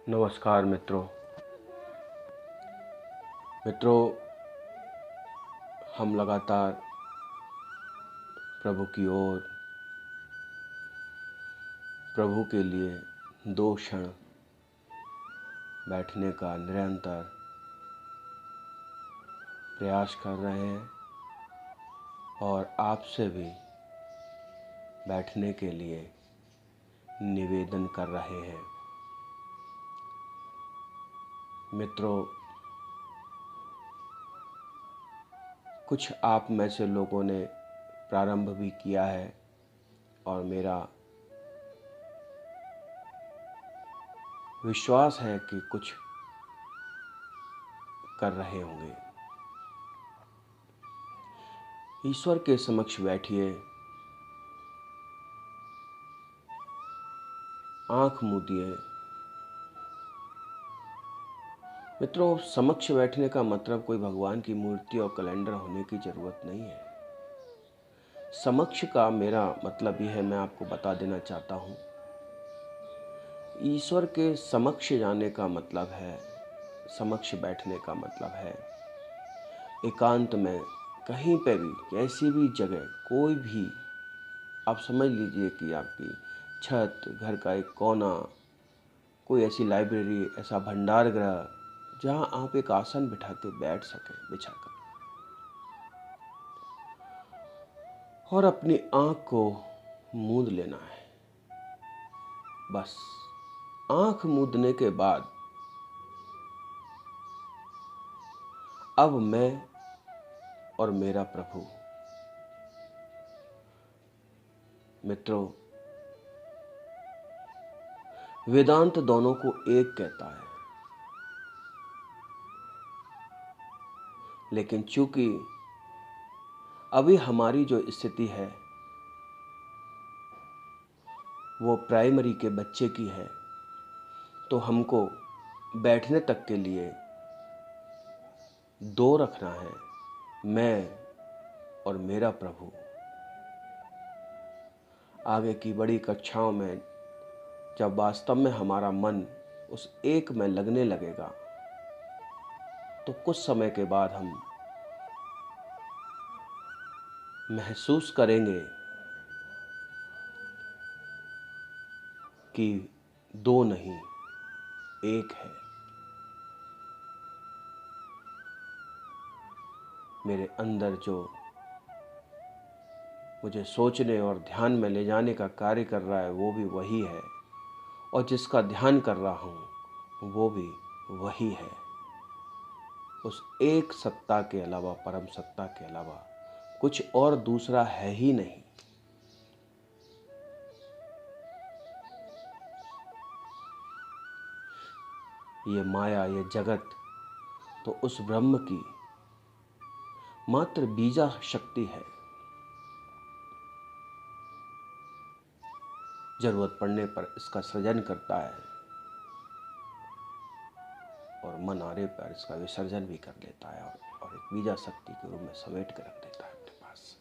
नमस्कार मित्रों, हम लगातार प्रभु की ओर, प्रभु के लिए 2 क्षण बैठने का निरंतर प्रयास कर रहे हैं और आपसे भी बैठने के लिए निवेदन कर रहे हैं। मित्रों, कुछ आप में से लोगों ने प्रारंभ भी किया है और मेरा विश्वास है कि कुछ कर रहे होंगे। ईश्वर के समक्ष बैठिए, आंख मूंदिए। मित्रों, समक्ष बैठने का मतलब कोई भगवान की मूर्ति और कैलेंडर होने की जरूरत नहीं है। समक्ष का मेरा मतलब यह है, मैं आपको बता देना चाहता हूं, ईश्वर के समक्ष जाने का मतलब है, समक्ष बैठने का मतलब है एकांत में, कहीं पे भी, कैसी भी जगह, कोई भी, आप समझ लीजिए कि आपकी छत, घर का एक कोना, कोई ऐसी लाइब्रेरी, ऐसा भंडार गृह जहां आप एक आसन बिठा के बैठ सकें, बिछाकर, और अपनी आंख को मूंद लेना है। बस आंख मूंदने के बाद अब मैं और मेरा प्रभु। मित्रों, वेदांत दोनों को एक कहता है, लेकिन चूंकि अभी हमारी जो स्थिति है वो प्राइमरी के बच्चे की है, तो हमको बैठने तक के लिए 2 रखना है, मैं और मेरा प्रभु। आगे की बड़ी कक्षाओं में जब वास्तव में हमारा मन उस एक में लगने लगेगा, तो कुछ समय के बाद हम महसूस करेंगे कि 2 नहीं, 1 है। मेरे अंदर जो मुझे सोचने और ध्यान में ले जाने का कार्य कर रहा है वो भी वही है, और जिसका ध्यान कर रहा हूँ वो भी वही है। उस एक सत्ता के अलावा, परम सत्ता के अलावा कुछ और दूसरा है ही नहीं। ये माया, ये जगत तो उस ब्रह्म की मात्र बीजा शक्ति है। जरूरत पड़ने पर इसका सृजन करता है और मन आने पर इसका विसर्जन भी कर लेता है और एक बीजा शक्ति के रूप में समेट कर रख देता है अपने पास।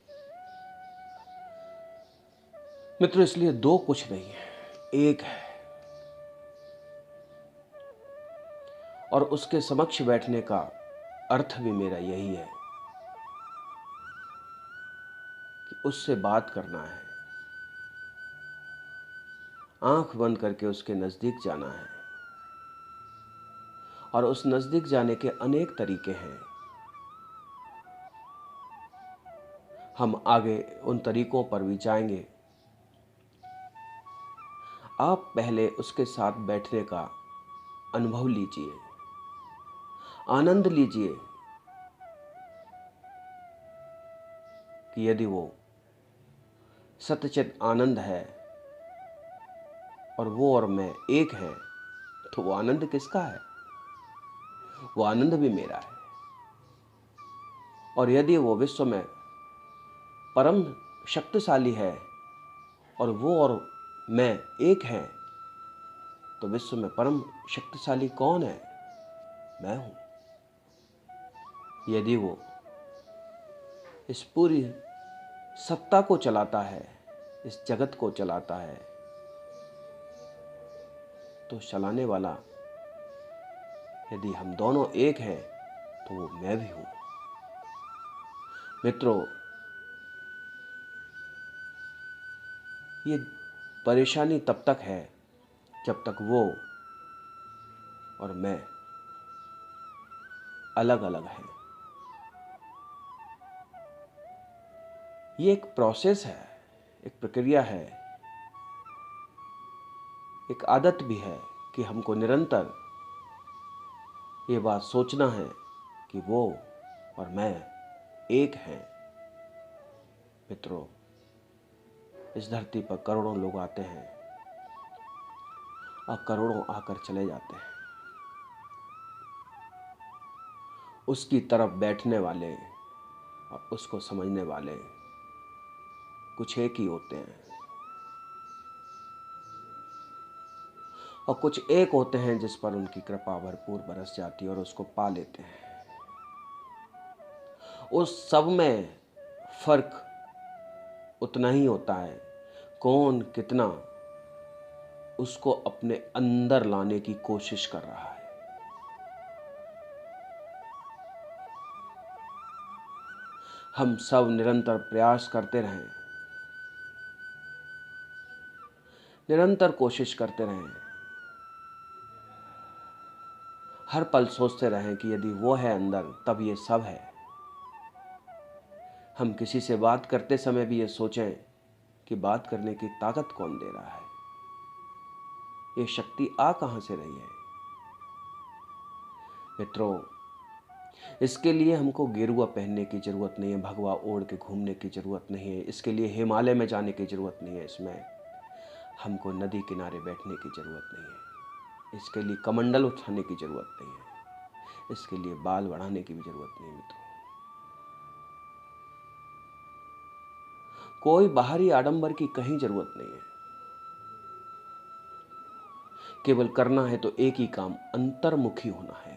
मित्रों, इसलिए 2 कुछ नहीं है, 1 है। और उसके समक्ष बैठने का अर्थ भी मेरा यही है कि उससे बात करना है, आंख बंद करके उसके नजदीक जाना है। और उस नजदीक जाने के अनेक तरीके हैं। हम आगे उन तरीकों पर भी जाएंगे। आप पहले उसके साथ बैठने का अनुभव लीजिए, आनंद लीजिए कि यदि वो सत्यचित आनंद है और वो और मैं एक हैं, तो वो आनंद किसका है? वो आनंद भी मेरा है। और यदि वो विश्व में परम शक्तिशाली है और वो और मैं एक हैं, तो विश्व में परम शक्तिशाली कौन है? मैं हूं। यदि वो इस पूरी सत्ता को चलाता है, इस जगत को चलाता है, तो चलाने वाला यदि हम दोनों एक हैं तो वो मैं भी हूं। मित्रों, ये परेशानी तब तक है जब तक वो और मैं अलग अलग हैं। ये एक प्रोसेस है, एक प्रक्रिया है, एक आदत भी है कि हमको निरंतर ये बात सोचना है कि वो और मैं एक हैं। मित्रों, इस धरती पर करोड़ों लोग आते हैं और करोड़ों आकर चले जाते हैं। उसकी तरफ बैठने वाले और उसको समझने वाले कुछ एक ही होते हैं, और कुछ एक होते हैं जिस पर उनकी कृपा भरपूर बरस जाती है और उसको पा लेते हैं। उस सब में फर्क उतना ही होता है, कौन कितना उसको अपने अंदर लाने की कोशिश कर रहा है। हम सब निरंतर प्रयास करते रहें, निरंतर कोशिश करते रहें, हर पल सोचते रहें कि यदि वो है अंदर तब ये सब है। हम किसी से बात करते समय भी ये सोचें कि बात करने की ताकत कौन दे रहा है, ये शक्ति आ कहां से रही है। मित्रों, इसके लिए हमको गेरुआ पहनने की जरूरत नहीं है, भगवा ओढ़ के घूमने की जरूरत नहीं है, इसके लिए हिमालय में जाने की जरूरत नहीं है, इसमें हमको नदी किनारे बैठने की जरूरत नहीं है, इसके लिए कमंडल उठाने की जरूरत नहीं है, इसके लिए बाल बढ़ाने की भी जरूरत नहीं है। मित्रों, कोई बाहरी आडंबर की कहीं जरूरत नहीं है। केवल करना है तो एक ही काम, अंतर्मुखी होना है।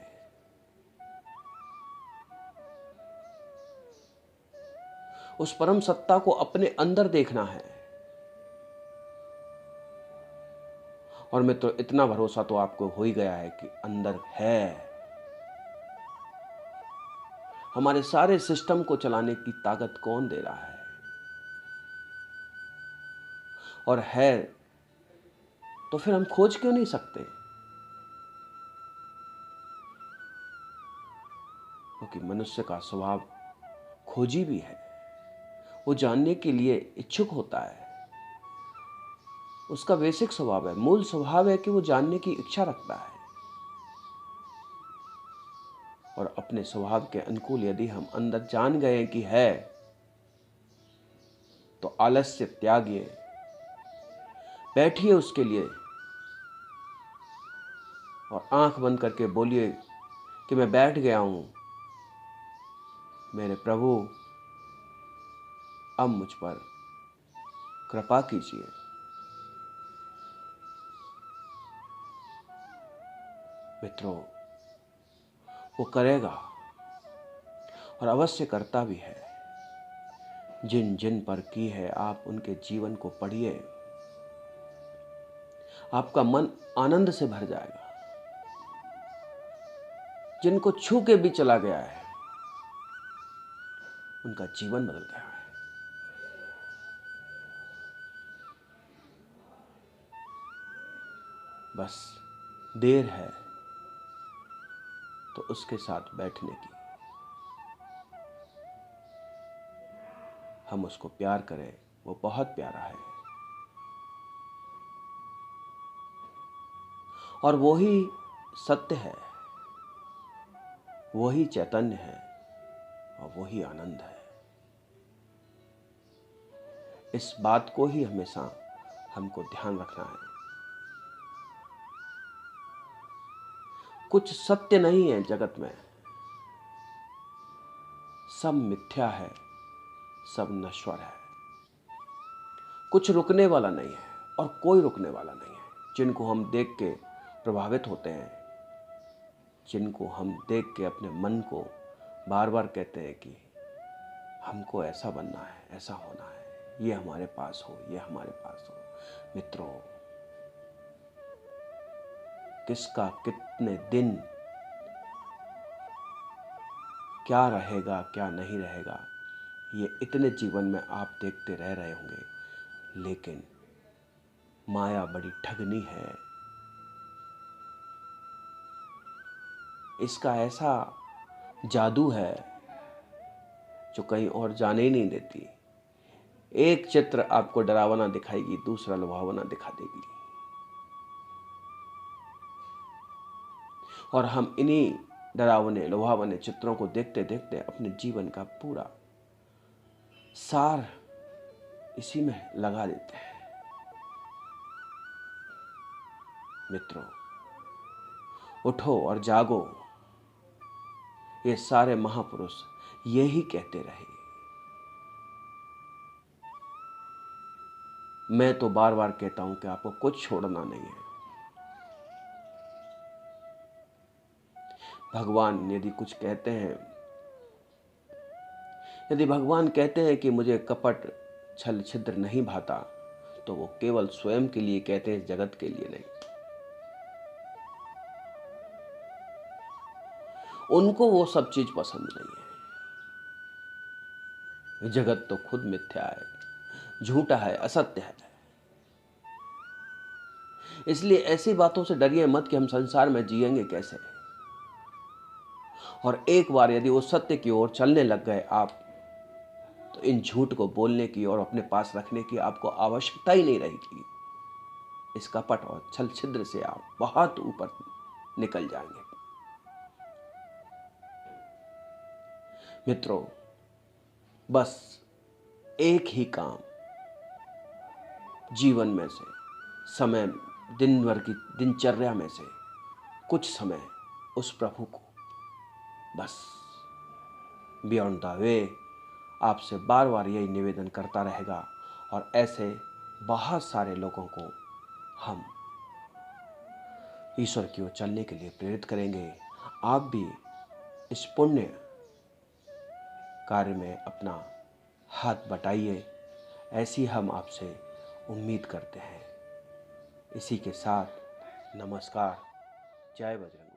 उस परम सत्ता को अपने अंदर देखना है। और मित्रों, इतना भरोसा तो आपको हो ही गया है कि अंदर है। हमारे सारे सिस्टम को चलाने की ताकत कौन दे रहा है? और है तो फिर हम खोज क्यों नहीं सकते? क्योंकि मनुष्य का स्वभाव खोजी भी है, वो जानने के लिए इच्छुक होता है। उसका बेसिक स्वभाव है, मूल स्वभाव है कि वो जानने की इच्छा रखता है। और अपने स्वभाव के अनुकूल यदि हम अंदर जान गए कि है, तो आलस्य त्यागिए, बैठिए उसके लिए और आंख बंद करके बोलिए कि मैं बैठ गया हूं, मेरे प्रभु अब मुझ पर कृपा कीजिए। मित्रों, वो करेगा और अवश्य करता भी है। जिन जिन पर की है आप उनके जीवन को पढ़िए, आपका मन आनंद से भर जाएगा। जिनको छू के भी चला गया है उनका जीवन बदल गया है। बस देर है तो उसके साथ बैठने की। हम उसको प्यार करें, वो बहुत प्यारा है और वो ही सत्य है, वो ही चैतन्य है और वो ही आनंद है। इस बात को ही हमेशा हमको ध्यान रखना है। कुछ सत्य नहीं है जगत में, सब मिथ्या है, सब नश्वर है। कुछ रुकने वाला नहीं है और कोई रुकने वाला नहीं है। जिनको हम देख के प्रभावित होते हैं, जिनको हम देख के अपने मन को बार बार कहते हैं कि हमको ऐसा बनना है, ऐसा होना है, ये हमारे पास हो, ये हमारे पास हो। मित्रों, किसका कितने दिन क्या रहेगा क्या नहीं रहेगा, ये इतने जीवन में आप देखते रह रहे होंगे, लेकिन माया बड़ी ठगनी है। इसका ऐसा जादू है जो कहीं और जाने ही नहीं देती। एक चित्र आपको डरावना दिखाएगी, दूसरा लुभावना दिखा देगी, और हम इन्हीं डरावने लुभावने चित्रों को देखते देखते अपने जीवन का पूरा सार इसी में लगा देते हैं। मित्रों, उठो और जागो। ये सारे महापुरुष यही कहते रहे। मैं तो बार बार कहता हूं कि आपको कुछ छोड़ना नहीं है। भगवान यदि कुछ कहते हैं, यदि भगवान कहते हैं कि मुझे कपट छल छिद्र नहीं भाता, तो वो केवल स्वयं के लिए कहते हैं, जगत के लिए नहीं। उनको वो सब चीज पसंद नहीं है। जगत तो खुद मिथ्या है, झूठा है, असत्य है। इसलिए ऐसी बातों से डरिए मत कि हम संसार में जिएंगे कैसे। और एक बार यदि वो सत्य की ओर चलने लग गए आप, तो इन झूठ को बोलने की और अपने पास रखने की आपको आवश्यकता ही नहीं रहेगी। इस कपट और छल छिद्र से आप बहुत ऊपर निकल जाएंगे। मित्रों, बस एक ही काम जीवन में से, समय, दिन भर की दिनचर्या में से कुछ समय उस प्रभु को, बस बियॉन्ड द वे आपसे बार बार यही निवेदन करता रहेगा। और ऐसे बहुत सारे लोगों को हम ईश्वर की ओर चलने के लिए प्रेरित करेंगे। आप भी इस पुण्य कार्य में अपना हाथ बटाइए, ऐसी हम आपसे उम्मीद करते हैं। इसी के साथ नमस्कार। जय बजरंग।